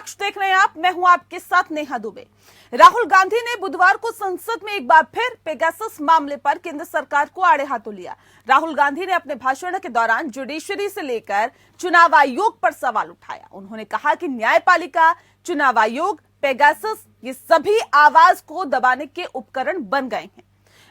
विपक्ष देख रहे हैं आप, मैं हूं आपके साथ नेहा दुबे। राहुल गांधी ने बुधवार को संसद में एक बार फिर पेगासस मामले पर केंद्र सरकार को आड़े हाथों लिया। राहुल गांधी ने अपने भाषण के दौरान जुडिशरी से लेकर चुनाव आयोग पर सवाल उठाया। उन्होंने कहा कि न्यायपालिका, चुनाव आयोग, पेगासस ये सभी आवाज को दबाने के उपकरण बन गए हैं।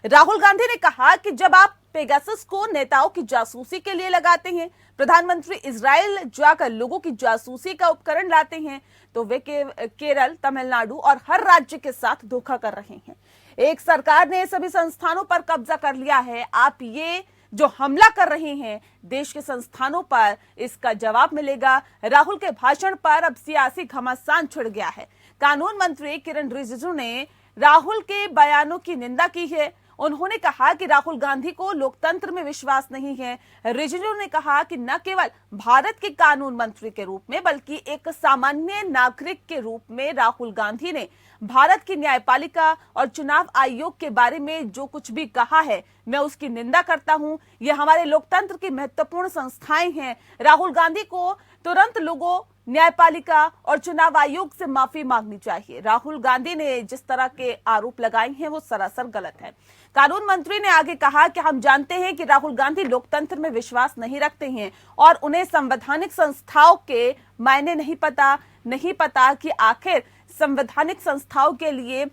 राहुल गांधी ने कहा कि जब आप पेगासस को नेताओं की जासूसी के लिए लगाते हैं, प्रधानमंत्री इजराइल जाकर लोगों की जासूसी का उपकरण लाते हैं, तो वे केरल, तमिलनाडु और हर राज्य के साथ धोखा कर रहे हैं। एक सरकार ने सभी संस्थानों पर कब्जा कर लिया है। आप ये जो हमला कर रहे हैं देश के संस्थानों पर, इसका जवाब मिलेगा। राहुल के भाषण पर अब सियासी घमासान छिड़ गया है। कानून मंत्री किरण रिजिजू ने राहुल के बयानों की निंदा की है। उन्होंने कहा कि राहुल गांधी को लोकतंत्र में विश्वास नहीं है। रिजिजू ने कहा कि न केवल भारत के कानून मंत्री के रूप में बल्कि एक सामान्य नागरिक के रूप में राहुल गांधी ने भारत की न्यायपालिका और चुनाव आयोग के बारे में जो कुछ भी कहा है, मैं उसकी निंदा करता हूं। ये हमारे लोकतंत्र की महत्वपूर्ण संस्थाएं हैं। राहुल गांधी को तुरंत लोगों, न्यायपालिका और चुनाव आयोग से माफी मांगनी चाहिए। राहुल गांधी ने जिस तरह के आरोप लगाए हैं वो सरासर गलत है। कानून मंत्री ने आगे कहा कि हम जानते हैं कि राहुल गांधी लोकतंत्र में विश्वास नहीं रखते हैं और उन्हें संवैधानिक संस्थाओं के मायने नहीं पता कि आखिर संवैधानिक संस्थाओं के लिए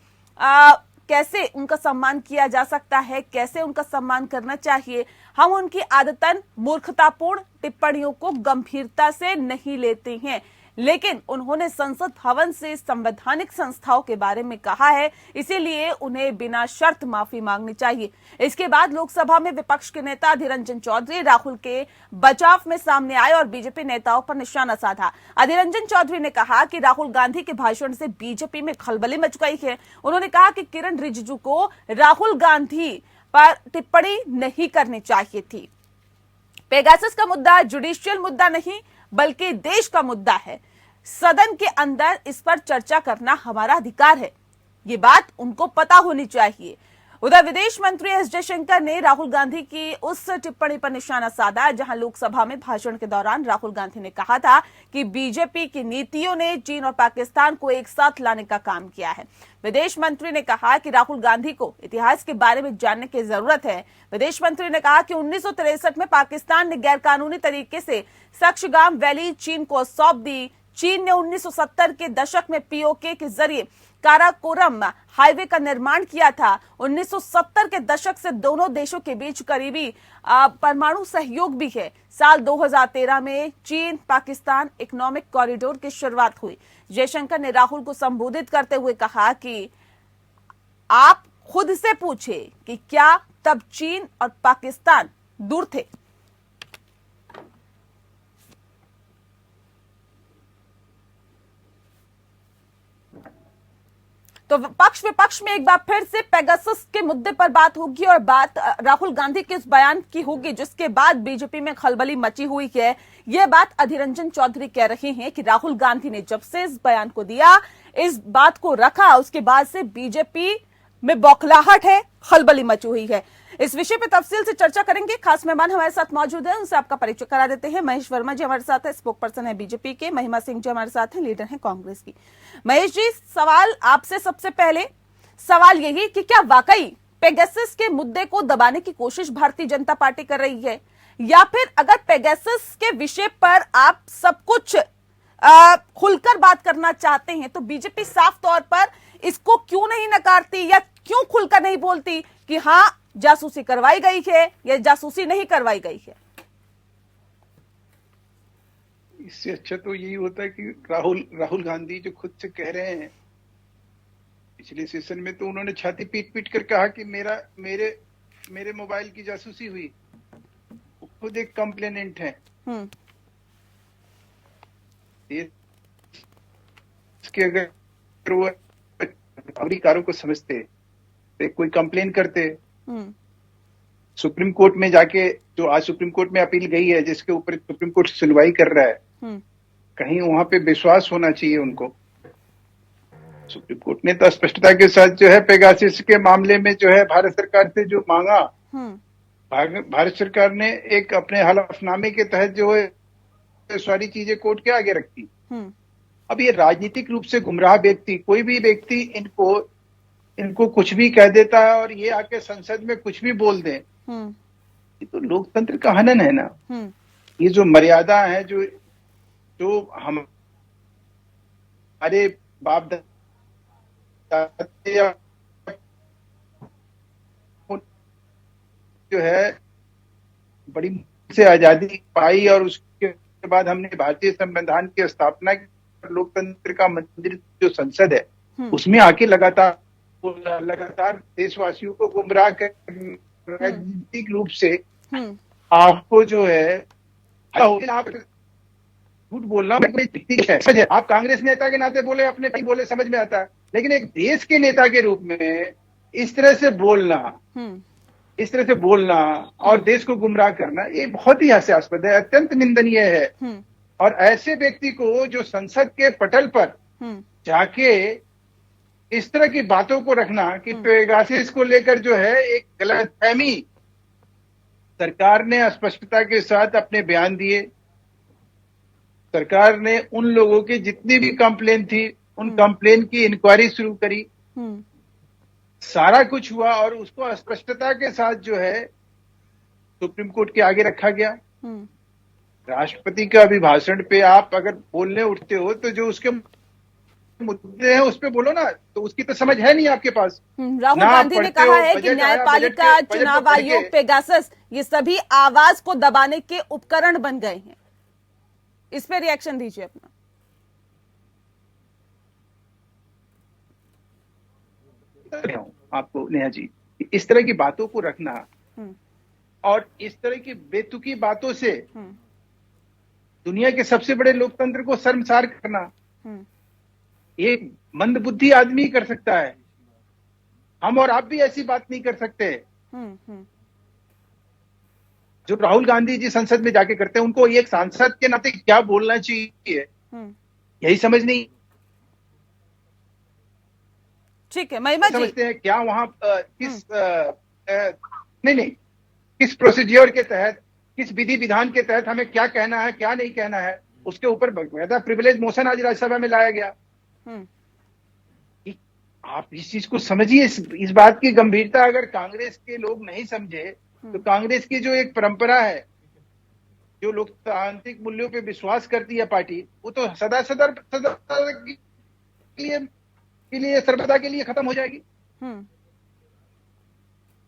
कैसे उनका सम्मान किया जा सकता है, कैसे उनका सम्मान करना चाहिए। हम उनकी आदतन मूर्खतापूर्ण टिप्पणियों को गंभीरता से नहीं लेते हैं, लेकिन उन्होंने संसद भवन से संवैधानिक संस्थाओं के बारे में कहा है, इसीलिए उन्हें बिना शर्त माफी मांगनी चाहिए। इसके बाद लोकसभा में विपक्ष के नेता अधीर रंजन चौधरी राहुल के बचाव में सामने आए और बीजेपी नेताओं पर निशाना साधा। अधीर रंजन चौधरी ने कहा कि राहुल गांधी के भाषण से बीजेपी में खलबली मच गई है। उन्होंने कहा कि किरण रिजिजू को राहुल गांधी पर टिप्पणी नहीं करनी चाहिए थी। पेगासस का मुद्दा जुडिशियल मुद्दा नहीं बल्कि देश का मुद्दा है। सदन के अंदर इस पर चर्चा करना हमारा अधिकार है, ये बात उनको पता होनी चाहिए। उधर विदेश मंत्री एस जयशंकर ने राहुल गांधी की उस टिप्पणी पर निशाना साधा जहां लोकसभा में भाषण के दौरान राहुल गांधी ने कहा था कि बीजेपी की नीतियों ने चीन और पाकिस्तान को एक साथ लाने का काम किया है। विदेश मंत्री ने कहा कि राहुल गांधी को इतिहास के बारे में जानने की जरूरत है। विदेश मंत्री ने कहा कि 1963 में पाकिस्तान ने गैरकानूनी तरीके से सक्शगाम वैली चीन को सौंप दी। चीन ने 1970 के दशक में पीओके के जरिए काराकोरम हाईवे का निर्माण किया था। 1970 के दशक से दोनों देशों के बीच करीबी परमाणु सहयोग भी है। साल 2013 में चीन पाकिस्तान इकोनॉमिक कॉरिडोर की शुरुआत हुई। जयशंकर ने राहुल को संबोधित करते हुए कहा कि आप खुद से पूछे कि क्या तब चीन और पाकिस्तान दूर थे। तो पक्ष विपक्ष में एक बार फिर से पेगासस के मुद्दे पर बात होगी और बात राहुल गांधी के उस बयान की होगी जिसके बाद बीजेपी में खलबली मची हुई है। यह बात अधीर रंजन चौधरी कह रहे हैं कि राहुल गांधी ने जब से इस बयान को दिया, इस बात को रखा, उसके बाद से बीजेपी में बौखलाहट है, खलबली मची हुई है। इस विषय पर तफसील से चर्चा करेंगे। खास मेहमान हमारे साथ मौजूद हैं, उनसे आपका परिचय करा देते हैं। महेश वर्मा जी हमारे साथ है, स्पोक पर्सन है बीजेपी के। महिमा सिंह जी हमारे साथ हैं, लीडर हैं कांग्रेस की। महेश जी, सवाल आपसे सबसे पहले सवाल यही कि क्या वाकई पेगासस के मुद्दे को दबाने की कोशिश भारतीय जनता पार्टी कर रही है, या फिर अगर पेगासस के विषय पर आप सब कुछ खुलकर बात करना चाहते हैं तो बीजेपी साफ तौर पर इसको क्यों नहीं नकारती या क्यों खुलकर नहीं बोलती कि हाँ जासूसी करवाई गई है या जासूसी नहीं करवाई गई है? इससे अच्छा तो यही होता है कि राहुल गांधी जो खुद से कह रहे हैं, पिछले सेशन में तो उन्होंने छाती पीट पीट कर कहा कि मेरे मोबाइल की जासूसी हुई। वो खुद एक कंप्लेनेंट है। इसके अगर वो नागरिकों को समझते तो कोई कंप्लेन करते, सुप्रीम कोर्ट में जाके, जो आज सुप्रीम कोर्ट में अपील गई है जिसके ऊपर सुप्रीम कोर्ट सुनवाई कर रहा है, कहीं वहां पे विश्वास होना चाहिए उनको। सुप्रीम कोर्ट ने तो स्पष्टता के साथ जो है पेगासस के मामले में जो है भारत सरकार से जो मांगा, भारत सरकार ने एक अपने हलफनामे के तहत जो है सारी चीजें कोर्ट के आगे रखी। अब ये राजनीतिक रूप से गुमराह व्यक्ति, कोई भी व्यक्ति इनको कुछ भी कह देता है और ये आके संसद में कुछ भी बोल दे, ये तो लोकतंत्र का हनन है ना। ये जो मर्यादा है, जो हमारे बाप दादा जो है बड़ी से आजादी पाई और उसके बाद हमने भारतीय संविधान की स्थापना की, लोकतंत्र का मंदिर जो संसद है उसमें आके लगातार देशवासियों को गुमराह कर राजनीतिक रूप से आपको जो है आप झूठ बोलना है। आप कांग्रेस नेता के नाते बोले, अपने नहीं बोले, समझ में आता है, लेकिन एक देश के नेता के रूप में इस तरह से बोलना और देश को गुमराह करना, ये बहुत ही हास्यास्पद है, अत्यंत निंदनीय है। और ऐसे व्यक्ति को जो संसद के पटल पर जाके इस तरह की बातों को रखना कि पेगासस को लेकर जो है एक गलतफहमी, सरकार ने स्पष्टता के साथ अपने बयान दिए, सरकार ने उन लोगों की जितनी भी कंप्लेन थी उन कंप्लेन की इंक्वायरी शुरू करी, सारा कुछ हुआ और उसको स्पष्टता के साथ जो है सुप्रीम कोर्ट के आगे रखा गया। राष्ट्रपति के अभिभाषण पे आप अगर बोलने उठते हो तो जो उसके मुद्दे हैं उस पे बोलो ना, तो उसकी तो समझ है नहीं आपके पास। राहुल गांधी ने कहा है कि न्यायपालिका, चुनाव आयोग, पेगासस ये सभी आवाज को दबाने के उपकरण बन गए हैं। इस पे रिएक्शन दीजिए अपना। आपको नेहा जी, इस तरह की बातों को रखना और इस तरह की बेतुकी बातों से दुनिया के सबसे बड़े लोकतंत्र को शर्मसार करना, एक मंदबुद्धि आदमी कर सकता है। हम और आप भी ऐसी बात नहीं कर सकते। जो राहुल गांधी जी संसद में जाके करते हैं, उनको एक सांसद के नाते क्या बोलना चाहिए यही समझ नहीं। ठीक है, महिमा जी समझते हैं क्या वहां किस प्रोसीजर के तहत, किस विधि विधान के तहत हमें क्या कहना है क्या नहीं कहना है, उसके ऊपर प्रिविलेज मोशन आज राज्यसभा में लाया गया। आप इस चीज को समझिए, इस बात की गंभीरता अगर कांग्रेस के लोग नहीं समझे तो कांग्रेस की जो एक परंपरा है, जो लोकतांत्रिक मूल्यों पे विश्वास करती है पार्टी, वो तो सदा के लिए सर्वदा के लिए खत्म हो जाएगी।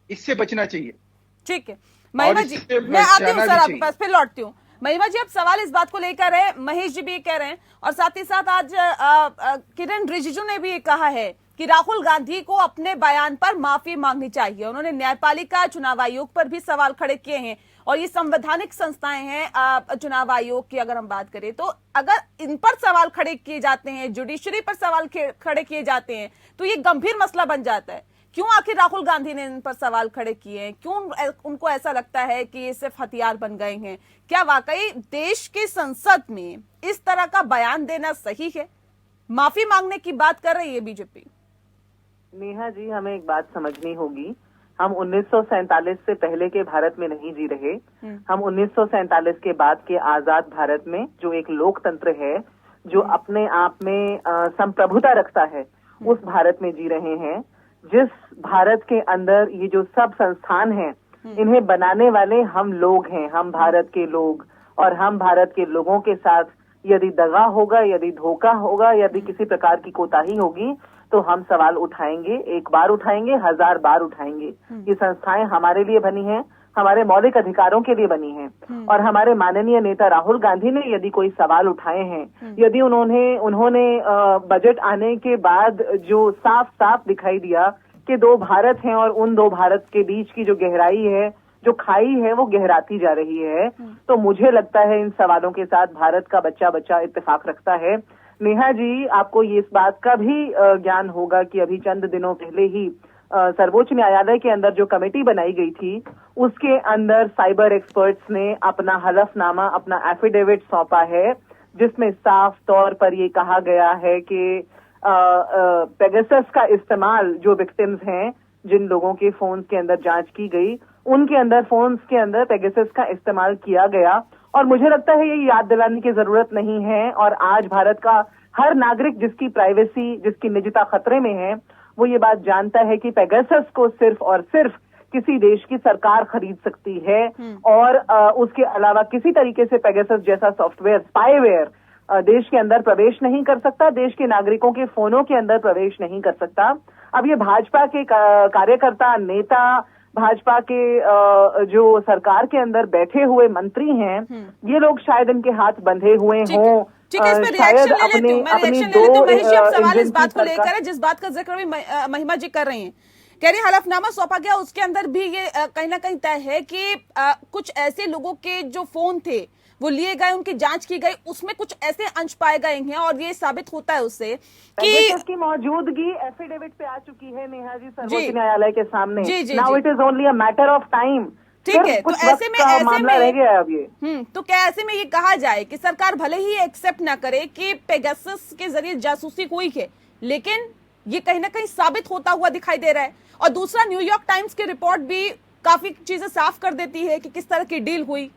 इससे बचना चाहिए। ठीक है महिमा जी, मैं आती हूँ सर आपके पास, फिर लौटती हूँ। महिमा जी, अब सवाल इस बात को लेकर है, महेश जी भी ये कह रहे हैं और साथ ही साथ आज किरण रिजिजू ने भी ये कहा है कि राहुल गांधी को अपने बयान पर माफी मांगनी चाहिए। उन्होंने न्यायपालिका, चुनाव आयोग पर भी सवाल खड़े किए हैं और ये संवैधानिक संस्थाएं हैं। चुनाव आयोग की अगर हम बात करें तो अगर इन पर सवाल खड़े किए जाते हैं, जुडिशरी पर सवाल खड़े किए जाते हैं, तो ये गंभीर मसला बन जाता है। क्यों आखिर राहुल गांधी ने इन पर सवाल खड़े किए हैं? क्यों उनको ऐसा लगता है कि ये सिर्फ हथियार बन गए हैं? क्या वाकई देश की संसद में इस तरह का बयान देना सही है? माफी मांगने की बात कर रही है बीजेपी। नेहा जी, हमें एक बात समझनी होगी, हम 1947 से पहले के भारत में नहीं जी रहे। हम 1947 के बाद के आजाद भारत में, जो एक लोकतंत्र है, जो अपने आप में संप्रभुता रखता है, उस भारत में जी रहे हैं। जिस भारत के अंदर ये जो सब संस्थान हैं, इन्हें बनाने वाले हम लोग हैं, हम भारत के लोग। और हम भारत के लोगों के साथ यदि दगा होगा, यदि धोखा होगा, यदि किसी प्रकार की कोताही होगी, तो हम सवाल उठाएंगे। एक बार उठाएंगे, 1000 बार उठाएंगे। ये संस्थाएं हमारे लिए बनी हैं, हमारे मौलिक अधिकारों के लिए बनी हैं। और हमारे माननीय नेता राहुल गांधी ने यदि कोई सवाल उठाए हैं, यदि उन्होंने बजट आने के बाद जो साफ साफ दिखाई दिया कि 2 भारत हैं और उन 2 भारत के बीच की जो गहराई है, जो खाई है, वो गहराती जा रही है, तो मुझे लगता है इन सवालों के साथ भारत का बच्चा बच्चा इत्तेफाक रखता है। नेहा जी, आपको ये इस बात का भी ज्ञान होगा कि अभी चंद दिनों पहले ही सर्वोच्च न्यायालय के अंदर जो कमेटी बनाई गई थी, उसके अंदर साइबर एक्सपर्ट्स ने अपना हलफनामा, अपना एफिडेविट सौंपा है, जिसमें साफ तौर पर ये कहा गया है कि पेगासस का इस्तेमाल, जो विक्टिम्स हैं, जिन लोगों के फोन्स के अंदर जांच की गई, उनके अंदर फोन्स के अंदर पेगासस का इस्तेमाल किया गया। और मुझे लगता है ये याद दिलाने की जरूरत नहीं है। और आज भारत का हर नागरिक जिसकी प्राइवेसी, जिसकी निजता खतरे में है, वो ये बात जानता है कि पेगासस को सिर्फ और सिर्फ किसी देश की सरकार खरीद सकती है और उसके अलावा किसी तरीके से पेगासस जैसा सॉफ्टवेयर, स्पाईवेयर देश के अंदर प्रवेश नहीं कर सकता, देश के नागरिकों के फोनों के अंदर प्रवेश नहीं कर सकता। अब ये भाजपा के कार्यकर्ता, नेता, भाजपा के जो सरकार के अंदर बैठे हुए मंत्री हैं, ये लोग शायद इनके हाथ बंधे हुए हों। ठीक है, इस पे रिएक्शन ले लेती हूँ, मैं रिएक्शन ले लेती हूँ। महेश जी, अब सवाल इस बात को लेकर है जिस बात का जिक्र भी महिमा जी कर रही हैं। कह रही हलफनामा सौंपा गया, उसके अंदर भी ये कहीं ना कहीं तय है कि कुछ ऐसे लोगों के जो फोन थे वो लिए गए, उनकी जांच की गई, उसमें कुछ ऐसे अंश पाए गए हैं और ये साबित होता है उससे कि इसकी मौजूदगी एफिडेविट पे आ चुकी है नेहा जी सर्वोच्च न्यायालय के सामने। Now it is only a matter of time. ठीक है, तो ऐसे में मामला रह गया है अब ये। तो क्या ऐसे में ये कहा जाए कि सरकार भले ही एक्सेप्ट ना करे कि पेगासस के जरिए जासूसी हुई है, लेकिन ये कहीं ना कहीं साबित होता हुआ दिखाई दे रहा है। और दूसरा, न्यूयॉर्क टाइम्स की रिपोर्ट भी काफी चीजें साफ कर देती है कि किस तरह की डील हुई।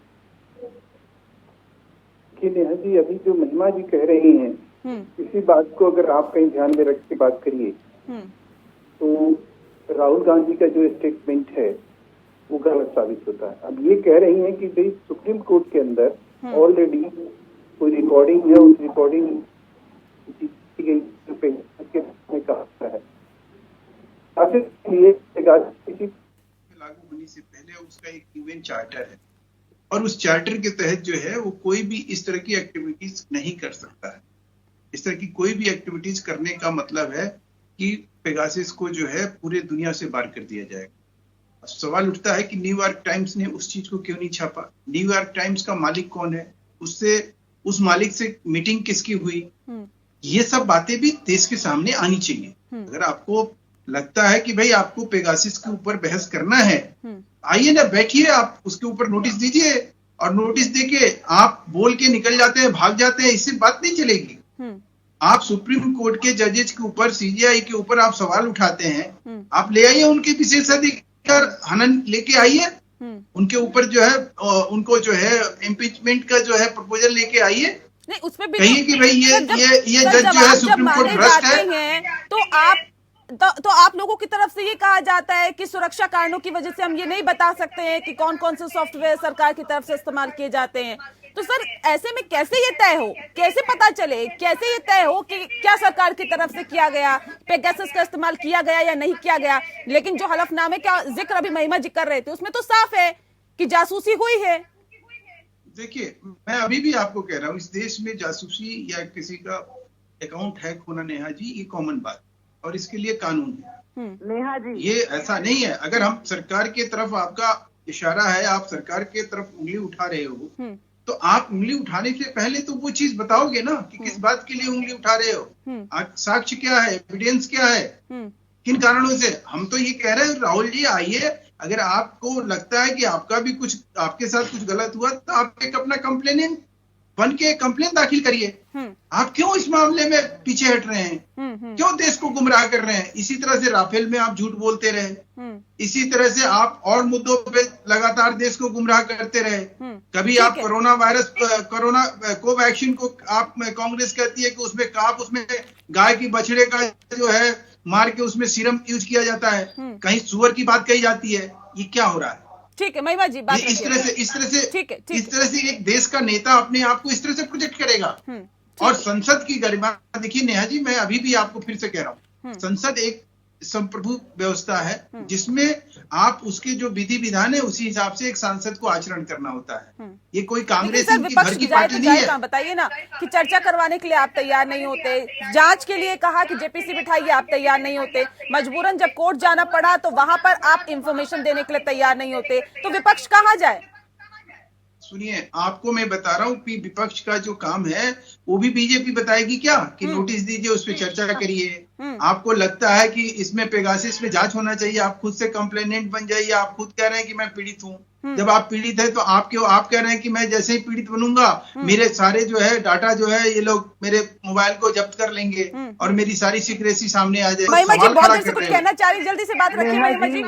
नेहा जी, अभी जो महिमा जी कह रही हैं, इसी बात को अगर आप कहीं ध्यान में रख के बात करिए तो राहुल गांधी का जो स्टेटमेंट है वो गलत साबित होता है। अब ये कह रही हैं कि भाई सुप्रीम कोर्ट के अंदर ऑलरेडी कोई रिकॉर्डिंग है, उस रिकॉर्डिंग में कहा है लागू होने से पहले उसका एक यूएन चार्टर है और उस चार्टर के तहत जो है वो कोई भी इस तरह की एक्टिविटीज नहीं कर सकता है। इस तरह की कोई भी एक्टिविटीज करने का मतलब है कि पेगासस को जो है पूरे दुनिया से बाहर कर दिया जाएगा। सवाल उठता है कि न्यूयॉर्क टाइम्स ने उस चीज को क्यों नहीं छापा? न्यूयॉर्क टाइम्स का मालिक कौन है? उस मालिक से मीटिंग किसकी हुई? ये सब बातें भी देश के सामने आनी चाहिए। अगर आपको लगता है कि भाई आपको पेगासस के ऊपर बहस करना है, आइए ना, बैठिए, आप उसके ऊपर नोटिस दीजिए और नोटिस देके आप बोल के निकल जाते हैं, भाग जाते हैं, इससे बात नहीं चलेगी। आप सुप्रीम कोर्ट के जजेस के ऊपर, सीजीआई के ऊपर आप सवाल उठाते हैं, आप ले आइए उनके विशेषाधिकार हनन लेके आइए, उनके ऊपर जो है उनको जो है इम्पीचमेंट का जो है प्रपोजल लेके आइए। नहीं, उसमें भी कहिए कि भाई ये जज जो है सुप्रीम कोर्ट भ्रष्ट है। तो आप लोगों की तरफ से ये कहा जाता है कि सुरक्षा कारणों की वजह से हम ये नहीं बता सकते हैं कि कौन कौन से सॉफ्टवेयर सरकार की तरफ से इस्तेमाल किए जाते हैं। तो सर, ऐसे में कैसे ये तय हो, कैसे पता चले, कैसे ये तय हो कि क्या सरकार की तरफ से किया गया, पेगासस का इस्तेमाल किया गया या नहीं किया गया? लेकिन जो हलफनामे का जिक्र अभी महिमा जी कर रहे थे उसमें तो साफ है कि जासूसी हुई है। देखिए, मैं अभी भी आपको कह रहा हूँ, इस देश में जासूसी या किसी का अकाउंट हैक होना, नेहा जी, ये कॉमन बात और इसके लिए कानून है। नेहा जी, ये ऐसा नहीं है अगर हम सरकार की तरफ, आपका इशारा है, आप सरकार की तरफ उंगली उठा रहे हो तो आप उंगली उठाने से पहले तो वो चीज बताओगे ना कि किस बात के लिए उंगली उठा रहे हो, साक्ष्य क्या है, एविडेंस क्या है, किन कारणों से। हम तो ये कह रहे हैं राहुल जी, आइए, अगर आपको लगता है कि आपका भी कुछ, आपके साथ कुछ गलत हुआ तो आप एक अपना कंप्लेनेंट बन के कंप्लेन दाखिल करिए। आप क्यों इस मामले में पीछे हट रहे हैं? क्यों देश को गुमराह कर रहे हैं? इसी तरह से राफेल में आप झूठ बोलते रहे, इसी तरह से आप और मुद्दों पे लगातार देश को गुमराह करते रहे। कभी आप कोरोना कोवैक्सीन को आप, कांग्रेस कहती है कि उसमें गाय की बछड़े का जो है मार के उसमें सीरम यूज किया जाता है, कहीं सुअर की बात कही जाती है। ये क्या हो रहा है? ठीक है महिमा जी, बात इस तरह से एक देश का नेता अपने आप को इस तरह से प्रोजेक्ट करेगा। और संसद की गरिमा देखिए नेहा जी, मैं अभी भी आपको फिर से कह रहा हूँ, संसद एक संप्रभु व्यवस्था है जिसमें आप उसके जो विधि विधान है उसी हिसाब से एक सांसद को आचरण करना होता है। ये कोई कांग्रेस की घर की पार्टी नहीं है। बताइए ना कि चर्चा करवाने के लिए आप तैयार नहीं होते, जांच के लिए कहा कि जेपीसी बिठाइए, आप तैयार नहीं होते, मजबूरन जब कोर्ट जाना पड़ा तो वहां पर आप इंफॉर्मेशन देने के लिए तैयार नहीं होते, तो विपक्ष कहाँ जाए? सुनिए, आपको मैं बता रहा हूँ कि विपक्ष का जो काम है वो भी बीजेपी बताएगी क्या कि नोटिस दीजिए, उस पर चर्चा करिए। आपको लगता है कि इसमें पेगासस में जांच होना चाहिए, आप खुद से कंप्लेनेंट बन जाइए। आप खुद कह रहे हैं कि मैं पीड़ित हूँ, जब आप पीड़ित है तो आप कह रहे हैं कि मैं जैसे ही पीड़ित बनूंगा मेरे सारे जो है डाटा जो है ये लोग मेरे मोबाइल को जब्त कर लेंगे और मेरी सारी सीक्रेसी सामने आ जाएगी। महिमा जी बहुत देर से कुछ कहना चाह रही, जल्दी से बात रखिए महिमा जी।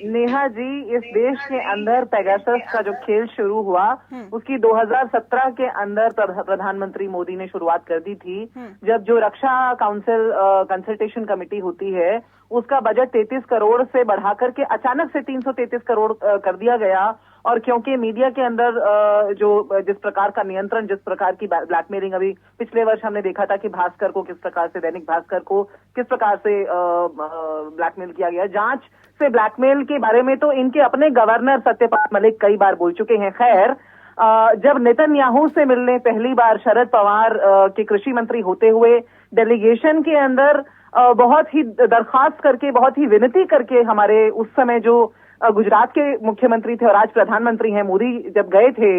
नेहा जी, इस देश के अंदर पेगासस का जो खेल शुरू हुआ उसकी 2017 के अंदर प्रधानमंत्री मोदी ने शुरुआत कर दी थी, जब जो रक्षा काउंसिल कंसल्टेशन कमेटी होती है उसका बजट 33 करोड़ से बढ़ाकर के अचानक से 333 करोड़ कर दिया गया। और क्योंकि मीडिया के अंदर जिस प्रकार का नियंत्रण, जिस प्रकार की ब्लैकमेलिंग अभी पिछले वर्ष हमने देखा था कि भास्कर को किस प्रकार से, दैनिक भास्कर को किस प्रकार से ब्लैकमेल किया गया। जांच से ब्लैकमेल के बारे में तो इनके अपने गवर्नर सत्यपाल मलिक कई बार बोल चुके हैं। खैर, जब नेतन्याहू से मिलने पहली बार शरद पवार के कृषि मंत्री होते हुए डेलीगेशन के अंदर बहुत ही दरखास्त करके, बहुत ही विनती करके हमारे उस समय जो गुजरात के मुख्यमंत्री थे और आज प्रधानमंत्री हैं मोदी, जब गए थे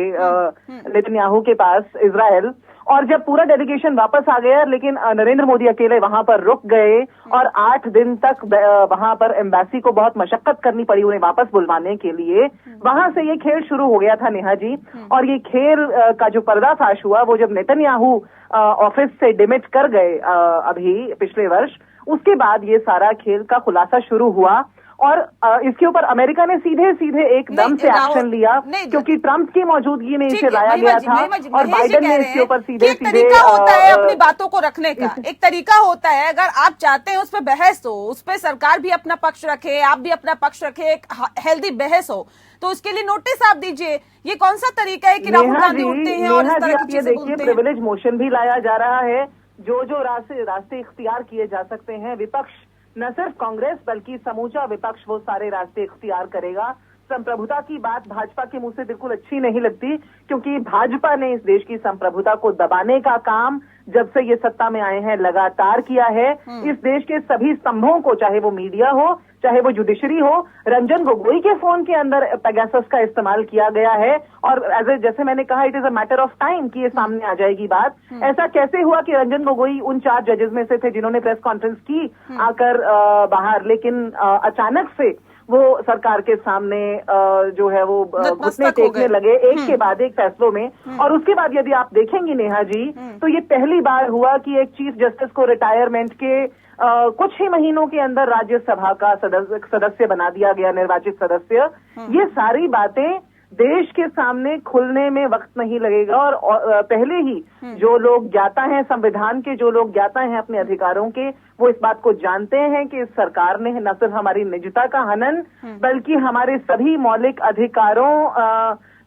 नेतन्याहू के पास इजराइल, और जब पूरा डेलीगेशन वापस आ गया लेकिन नरेंद्र मोदी अकेले वहां पर रुक गए और 8 दिन तक वहां पर एम्बेसी को बहुत मशक्कत करनी पड़ी उन्हें वापस बुलवाने के लिए। वहां से ये खेल शुरू हो गया था नेहा जी। और ये खेल का जो पर्दाफाश हुआ वो जब नेतन्याहू ऑफिस से डिमिट कर गए अभी पिछले वर्ष, उसके बाद ये सारा खेल का खुलासा शुरू हुआ। और इसके ऊपर अमेरिका ने सीधे सीधे एकदम से एक्शन लिया क्योंकि ट्रंप की मौजूदगी में इसे लाया गया था और बाइडेन ने इसके ऊपर सीधे सीधे तरीका होता है अपनी बातों को रखने का, एक तरीका होता है। अगर आप चाहते हैं उस पर बहस हो, उस पर सरकार भी अपना पक्ष रखे, आप भी अपना पक्ष रखे, एक हेल्दी बहस हो, तो उसके लिए नोटिस आप दीजिए। ये कौन सा तरीका है कि राहुल गांधी उठते हैं और इस तरह की चीजें बोलते हैं? प्रिविलेज मोशन भी लाया जा रहा है। जो रास्ते इख्तियार किए जा सकते हैं, विपक्ष न सिर्फ कांग्रेस बल्कि समूचा विपक्ष वो सारे रास्ते इख्तियार करेगा। संप्रभुता की बात भाजपा के मुंह से बिल्कुल अच्छी नहीं लगती क्योंकि भाजपा ने इस देश की संप्रभुता को दबाने का काम जब से ये सत्ता में आए हैं लगातार किया है। इस देश के सभी स्तंभों को, चाहे वो मीडिया हो, चाहे वो जुडिशरी हो, रंजन गोगोई के फोन के अंदर पेगासस का इस्तेमाल किया गया है। और जैसे मैंने कहा, it is a matter of time कि ये सामने आ जाएगी बात। ऐसा कैसे हुआ कि रंजन गोगोई उन 4 जजेस में से थे जिन्होंने प्रेस कॉन्फ्रेंस की आकर बाहर, लेकिन अचानक से वो सरकार के सामने जो है वो घुटने टेकने लगे एक के बाद एक फैसलों में। और उसके बाद यदि आप देखेंगी नेहा जी, तो ये पहली बार हुआ कि एक चीफ जस्टिस को रिटायरमेंट के कुछ ही महीनों के अंदर राज्यसभा का सदस्य बना दिया गया, निर्वाचित सदस्य। ये सारी बातें देश के सामने खुलने में वक्त नहीं लगेगा। और पहले ही जो लोग ज्ञाता हैं संविधान के, जो लोग ज्ञाता हैं अपने अधिकारों के, वो इस बात को जानते हैं कि इस सरकार ने न सिर्फ हमारी निजता का हनन बल्कि हमारे सभी मौलिक अधिकारों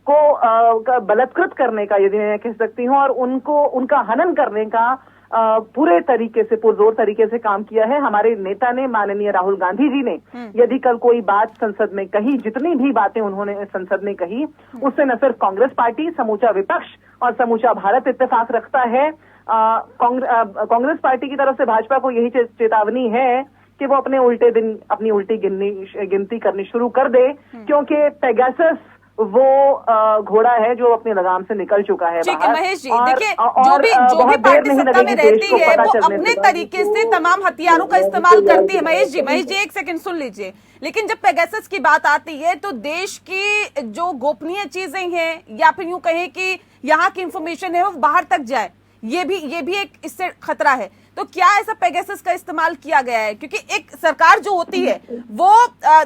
को बलात्कृत करने का, यदि मैं कह सकती हूँ, और उनका हनन करने का पूरे तरीके से, पुरजोर तरीके से काम किया है। हमारे नेता ने, माननीय राहुल गांधी जी ने, यदि कल कोई बात संसद में कही, जितनी भी बातें उन्होंने संसद में कही, उससे न सिर्फ कांग्रेस पार्टी, समूचा विपक्ष और समूचा भारत इत्तेफाक रखता है। कांग्रेस पार्टी की तरफ से भाजपा को यही चेतावनी है कि वो अपने उल्टे दिन अपनी उल्टी गिनती करनी शुरू कर दे, क्योंकि पेगासस वो घोड़ा है जो अपनी लगाम से निकल चुका है। ठीक है महेश जी, देखिए जो भी पार्टी सत्ता में रहती है वो अपने तरीके से तमाम हथियारों का इस्तेमाल करती है। महेश जी एक सेकंड सुन लीजिए। लेकिन जब पेगासस की बात आती है तो देश की जो गोपनीय चीजें हैं, या फिर यूं कहें कि यहाँ की इंफॉर्मेशन है वो बाहर तक जाए, ये भी एक इससे खतरा है। तो क्या ऐसा पेगासस का इस्तेमाल किया गया है? क्योंकि एक सरकार जो होती है वो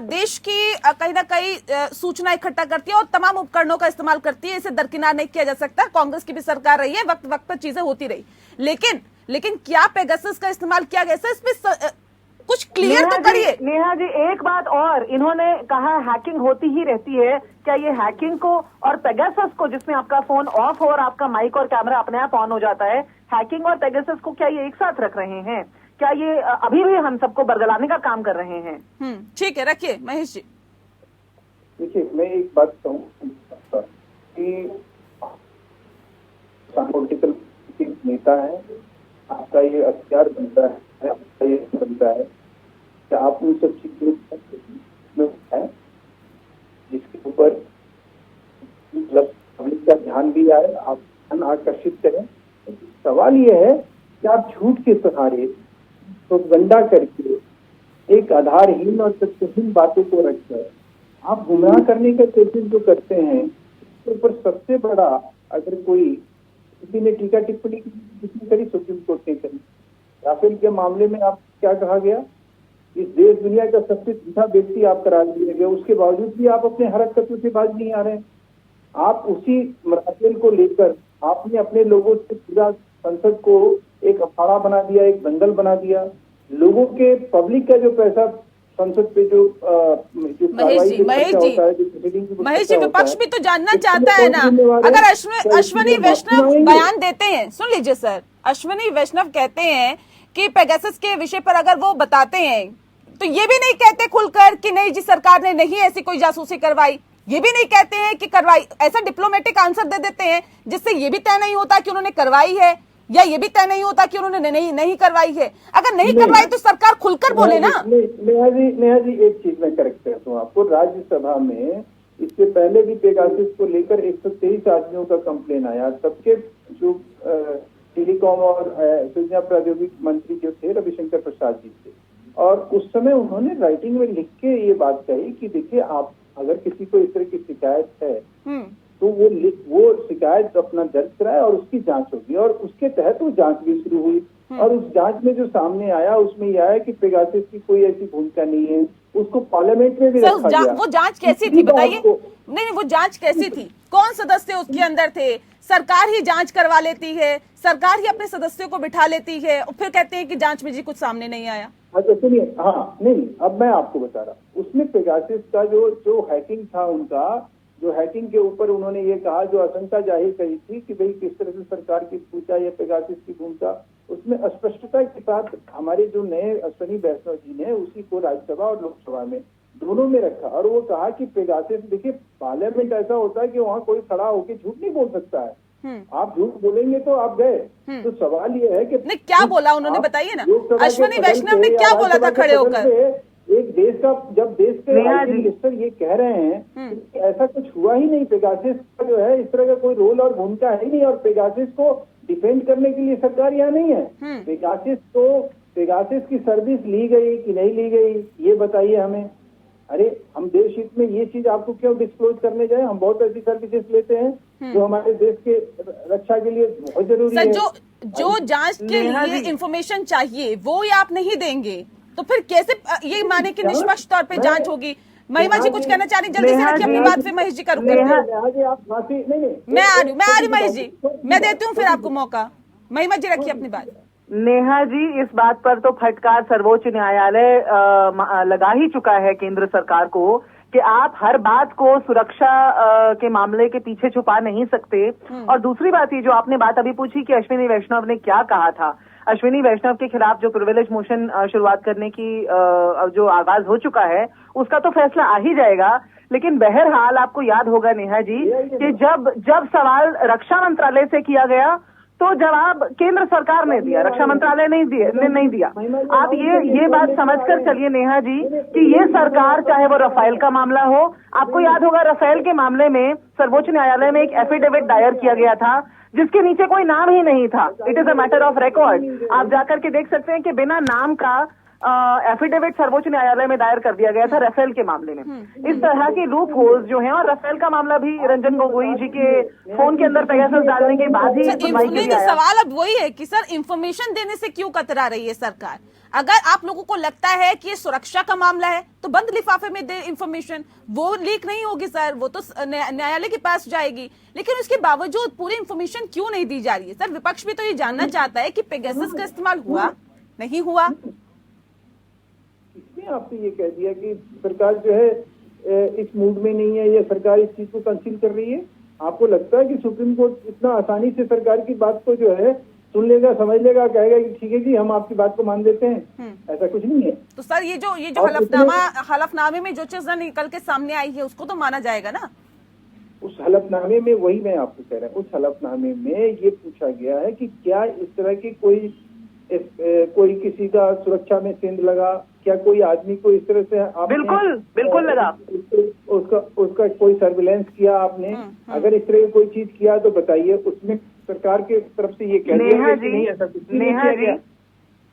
देश की कहीं ना कहीं सूचना इकट्ठा करती है और तमाम उपकरणों का इस्तेमाल करती है, इसे दरकिनार नहीं किया जा सकता। कांग्रेस की भी सरकार रही है, वक्त वक्त पर चीजें होती रही, लेकिन क्या पेगासस का इस्तेमाल किया गया? इसमें कुछ क्लियर तो करिए। नेहा जी, एक बात और, इन्होंने कहा हैकिंग होती ही रहती है। क्या ये हैकिंग को और पेगासस को, जिसमें आपका फोन ऑफ हो और आपका माइक और कैमरा अपने आप ऑन हो जाता है, हैकिंग और पेगासस को क्या ये एक साथ रख रहे हैं? क्या ये अभी भी हम सबको बरगलाने का काम कर रहे हैं? ठीक है, रखिए महेश जी। देखिए, मैं एक बात कहूँ कि पॉलिटिकल नेता है, आपका ये अख्तियार बनता है, आपका ये बनता है कि आप उन सब चीजों है जिसके ऊपर मतलब पब्लिक का ध्यान भी आए, आप ध्यान आकर्षित करें। सवाल ये है कि आप झूठ के सहारे प्रोपगंडा करके एक आधारहीन और तथ्यहीन बातों को रखकर आप गुमराह करने का कोशिश जो करते हैं, उसके ऊपर सबसे बड़ा, अगर कोई किसी ने टीका टिप्पणी किसने करी, सुप्रीम कोर्ट ने करी। राफेल के मामले में आप क्या कहा गया इस देश दुनिया का सबसे सीधा व्यक्ति आप करार दिए गए, उसके बावजूद भी आप अपने हरकतों से बाज नहीं आ रहे हैं। आप उसी राफेल को लेकर आपने अपने लोगों से पूरा संसद को एक अखाड़ा बना दिया, एक दंगल बना दिया। लोगों के पब्लिक का जो पैसा संसद पे जो महेश जी विपक्ष भी तो जानना चाहता है ना। अगर अश्विनी वैष्णव बयान देते हैं, सुन लीजिए सर, अश्विनी वैष्णव कहते हैं कि पेगासस के विषय पर अगर वो बताते हैं तो ये भी नहीं कहते खुलकर कि नहीं जी सरकार ने नहीं ऐसी कोई जासूसी करवाई, ये भी नहीं कहते हैं कि करवाई। ऐसा डिप्लोमेटिक आंसर दे देते हैं जिससे ये भी तय नहीं होता कि उन्होंने करवाई है या ये भी तय नहीं होता कि उन्होंने नहीं करवाई है। अगर नहीं करवाई तो सरकार खुलकर बोले ना। नेहा जी एक चीज मैं करेक्ट करता हूँ आपको, राज्यसभा में इससे पहले भी पेगासस को लेकर 123 आदमियों का कंप्लेन आया। सबके जो टेलीकॉम और सूचना प्रौद्योगिकी मंत्री जो थे रविशंकर प्रसाद जी थे, और उस समय उन्होंने राइटिंग में लिख के ये बात कही कि देखिए आप अगर किसी को इस तरह की शिकायत है तो वो शिकायत अपना दर्ज कराए और उसकी जांच होगी, और उसके तहत वो जांच भी शुरू हुई। और उस जांच में जो सामने आया उसमें यह आया कि पेगासस की कोई ऐसी भूमिका नहीं है, उसको पार्लियामेंट में भी रखा गया। वो जांच कैसी थी बताइए? नहीं, वो जांच कैसी थी? कौन सदस्य उसके अंदर थे? सरकार ही जांच करवा लेती है, सरकार ही अपने सदस्यों को बिठा लेती है और फिर कहते हैं कि जांच में जी कुछ सामने नहीं आया। अच्छा सुनिए, हाँ नहीं, अब मैं आपको बता रहा हूँ उसमें पेगासस का जो हैकिंग था, उनका जो हैकिंग के ऊपर उन्होंने ये कहा, जो आशंका जाहिर करी थी कि भाई किस तरह से सरकार की भूमिका या पेगासस की भूमिका, उसमें स्पष्टता के साथ हमारे जो नए अश्विनी वैष्णव जी ने उसी को राज्यसभा और लोकसभा में दोनों में रखा। और वो कहा कि पेगासस, देखिए पार्लियामेंट ऐसा होता है कि वहाँ कोई खड़ा होकर झूठ नहीं बोल सकता है। आप झूठ बोलेंगे तो आप गए। तो सवाल ये है कि नहीं, क्या बोला उन्होंने बताइए ना। अश्विनी वैष्णव ने क्या बोला था खड़े होकर? एक देश का, जब देश के मिनिस्टर ये कह रहे हैं कि ऐसा कुछ हुआ ही नहीं, पेगासस का जो है इस तरह का कोई रोल और भूमिका है ही नहीं, और पेगासस को डिफेंड करने के लिए सरकार यहाँ नहीं है। पेगासस की सर्विस ली गई कि नहीं ली गई ये बताइए हमें। अरे हम देश हित में ये चीज आपको क्यों डिस्क्लोज करने जाए? हम बहुत ऐसी सर्विसेज लेते हैं जो हमारे देश के रक्षा के लिए बहुत जरूरी है। जो जांच के लिए इंफॉर्मेशन चाहिए वो ये आप नहीं देंगे तो फिर कैसे ये माने कि निष्पक्ष तौर पे जांच होगी? महिमा जी कुछ कहना चाह रही, जल्दी से रखिए अपनी बात, फिर महेश जी का रुक करते हैं। मैं आ रही महेश जी, मैं देती हूँ फिर आपको मौका। महिमा जी रखिए अपनी बात। नेहा जी, इस बात पर तो फटकार सर्वोच्च न्यायालय लगा ही चुका है केंद्र सरकार को कि आप हर बात को सुरक्षा के मामले के पीछे छुपा नहीं सकते। और दूसरी बात ये जो आपने बात अभी पूछी कि अश्विनी वैष्णव ने क्या कहा था, अश्विनी वैष्णव के खिलाफ जो प्रिविलेज मोशन शुरुआत करने की जो आगाज हो चुका है उसका तो फैसला आ ही जाएगा। लेकिन बहरहाल आपको याद होगा नेहा जी कि जब सवाल रक्षा मंत्रालय से किया गया तो जवाब केंद्र सरकार ने दिया, रक्षा मंत्रालय नहीं दिया। आप ये बात समझकर चलिए नेहा जी कि ये सरकार, चाहे वो राफेल का मामला हो, आपको याद होगा राफेल के मामले में सर्वोच्च न्यायालय में एक एफिडेविट दायर किया गया था जिसके नीचे कोई नाम ही नहीं था। It is a matter of record. आप जाकर के देख सकते हैं कि बिना नाम का एफिडेविट सर्वोच्च न्यायालय में दायर कर दिया गया था राफेल के मामले में। इस तरह के लूप होल्स जो हैं, और राफेल का मामला भी रंजन गोगोई जी के फोन के अंदर पेगासस डालने के बाद ही सुनवाई के लिए आया। सवाल अब वही है कि सर इंफॉर्मेशन देने से क्यों कतरा रही है सरकार? अगर आप लोगों को लगता है कि ये सुरक्षा का मामला है तो बंद लिफाफे में दे इंफॉर्मेशन, वो लीक नहीं होगी सर, वो तो न्यायालय के पास जाएगी। लेकिन उसके बावजूद पूरी इंफॉर्मेशन क्यों नहीं दी जा रही है? सर विपक्ष भी तो ये जानना चाहता है कि पेगासस का इस्तेमाल हुआ नहीं हुआ। इसने आपसे ये कह दिया कि सरकार जो है इस मूड में नहीं है या सरकार इस चीज को कंसील कर रही है। आपको लगता है कि सुप्रीम कोर्ट इतना आसानी से सरकार की बात को जो है सुन लेगा, समझ लेगा, कहेगा कि ठीक है जी हम आपकी बात को मान देते हैं? ऐसा कुछ नहीं है। तो सर ये जो हलफनामे में जो चीज निकल के सामने आई है उसको तो माना जाएगा ना? उस हलफनामे में, वही मैं आपको कह रहा हूँ, उस हलफनामे में ये पूछा गया है कि क्या इस तरह की कोई किसी का सुरक्षा में सेंध लगा, क्या कोई आदमी को इस तरह से आपने बिल्कुल लगा, उसका कोई सर्विलेंस किया आपने? अगर इस तरह की कोई चीज किया तो बताइए। उसमें सरकार के तरफ से ये कह दिया कि नहीं, ऐसा कुछ भी नहीं किया गया।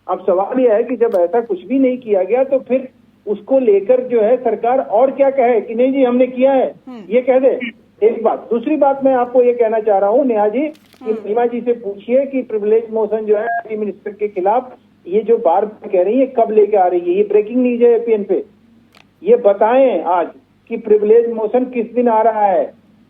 अब सवाल यह है कि जब ऐसा कुछ भी नहीं किया गया तो फिर उसको लेकर जो है सरकार और क्या कहे कि नहीं जी हमने किया है, ये कह दे। एक बात। दूसरी बात मैं आपको ये कहना चाह रहा हूँ नेहा जी कि महिमा जी से पूछिए कि प्रिविलेज मोशन जो है मिनिस्टर के खिलाफ ये जो बार कह रही है कब लेके आ रही है, ये ब्रेकिंग न्यूज है एपीएन पे। ये बताएं आज कि प्रिविलेज मोशन किस दिन आ रहा है,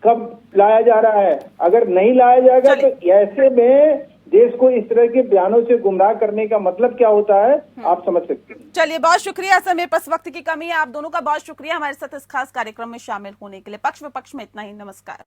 कब लाया जा रहा है। अगर नहीं लाया जाएगा तो ऐसे में देश को इस तरह के बयानों से गुमराह करने का मतलब क्या होता है, आप समझ सकते हैं। चलिए, बहुत शुक्रिया। समय पर वक्त की कमी है, आप दोनों का बहुत शुक्रिया हमारे साथ इस खास कार्यक्रम में शामिल होने के लिए। पक्ष विपक्ष में इतना ही, नमस्कार।